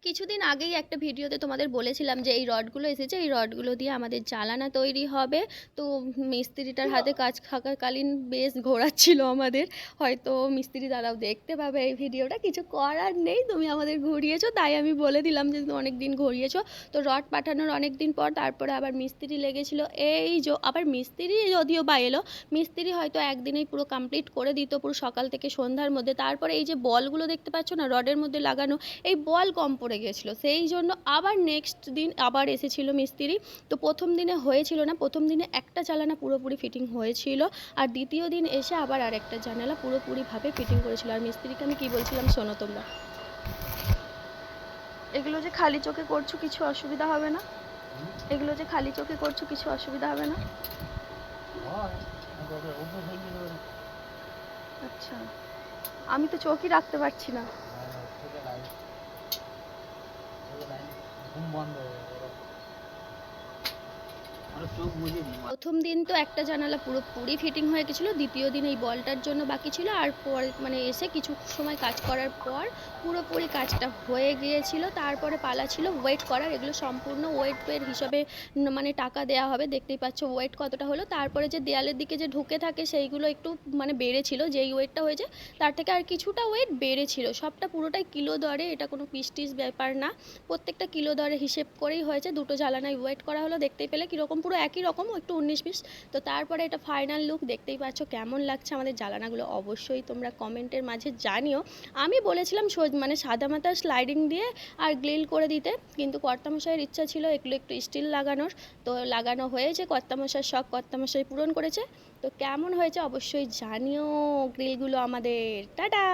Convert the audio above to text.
কিছুদিন আগেই একটা ভিডিওতে তোমাদের বলেছিলাম যে এই রডগুলো এসেছে, এই রডগুলো দিয়ে আমাদের জালানা তৈরি হবে। তো মিস্ত্রিটার হাতে কাজ থাকাকালীন বেশ ঘোরাচ্ছিল আমাদের। হয়তো মিস্ত্রি দাদাও দেখতে পাবে এই ভিডিওটা, কিছু করার নেই, তুমি আমাদের ঘুরিয়েছো তাই আমি বলে দিলাম যে তুমি অনেক দিন ঘুরিয়েছো। তো রড পাঠানোর অনেক দিন পর তারপরে আবার মিস্ত্রি লেগেছিল। এই যে আবার মিস্ত্রি যদিও বা এলো, মিস্ত্রি হয়তো একদিনেই পুরো কমপ্লিট করে দিত, পুরো সকাল থেকে সন্ধ্যার মধ্যে। তারপরে এই যে বলগুলো দেখতে পাচ্ছ না রডের মধ্যে লাগানো, এই বল কম পড়ে গিয়েছিলো, সেই জন্য আবার নেক্সট দিন আবার এসেছিল মিস্ত্রি। তো প্রথম দিনে হয়েছিল না, প্রথম দিনে একটা জানালা পুরোপুরি ফিটিং হয়েছিল, আর দ্বিতীয় দিন এসে আবার আরেকটা জানালা পুরোপুরিভাবে ফিটিং করেছিল। আর মিস্ত্রিকে আমি কি বলছিলাম শোনো তোমরা। এগুলো যে খালি চোখে করছো কিছু অসুবিধা হবে না? এগুলো যে খালি চোখে করছো কিছু অসুবিধা হবে না? আচ্ছা, আমি তো চোখই রাখতে পারছি না। প্রথম দিন তো একটা জানালা পুরোপুরি ফিটিং হয়ে গেছিলো, দ্বিতীয় দিন এই বলটার জন্য বাকি ছিল, আর পরে মানে এসে কিছু সময় কাজ করার পর পুরোপুরি কাজটা হয়ে গিয়েছিল। তারপরে পালা ছিল ওয়েট করার, এগুলো সম্পূর্ণ ওয়েটের হিসাবে মানে টাকা দেওয়া হবে। দেখতেই পাচ্ছ ওয়েট কতটা হলো। তারপরে যে দেয়ালের দিকে যে ঢুকে থাকে সেইগুলো একটু মানে বেড়েছিল, যেই ওয়েটটা হয়েছে তার থেকে আর কিছুটা ওয়েট বেড়েছিল। সবটা পুরোটাই কিলো দরে, এটা কোনো পিস টিস ব্যাপার না, প্রত্যেকটা কিলো দরে হিসেব করেই হয়েছে। দুটো জ্বালানায় ওয়েট করা হলো, দেখতেই পেলে কীরকম পুরো একই রকম, একটু 19-20। তো তারপরে এটা ফাইনাল লুক দেখতেই পাচ্ছ। কেমন লাগছে আমাদের জ্বালানাগুলো অবশ্যই তোমরা কমেন্টের মাঝে জানিও। আমি বলেছিলাম মানে সাদামাটা স্লাইডিং দিয়ে আর গ্রিল করে দিতে, কিন্তু কর্তামশাইয়ের ইচ্ছা ছিল এগুলো একটু স্টিল লাগানোর। তো লাগানো হয়েছে, কর্তামশাইয়ের শখ কর্তামশাই পূরণ করেছে। তো কেমন হয়েছে অবশ্যই জানিও গ্রিলগুলো আমাদের। টাটা।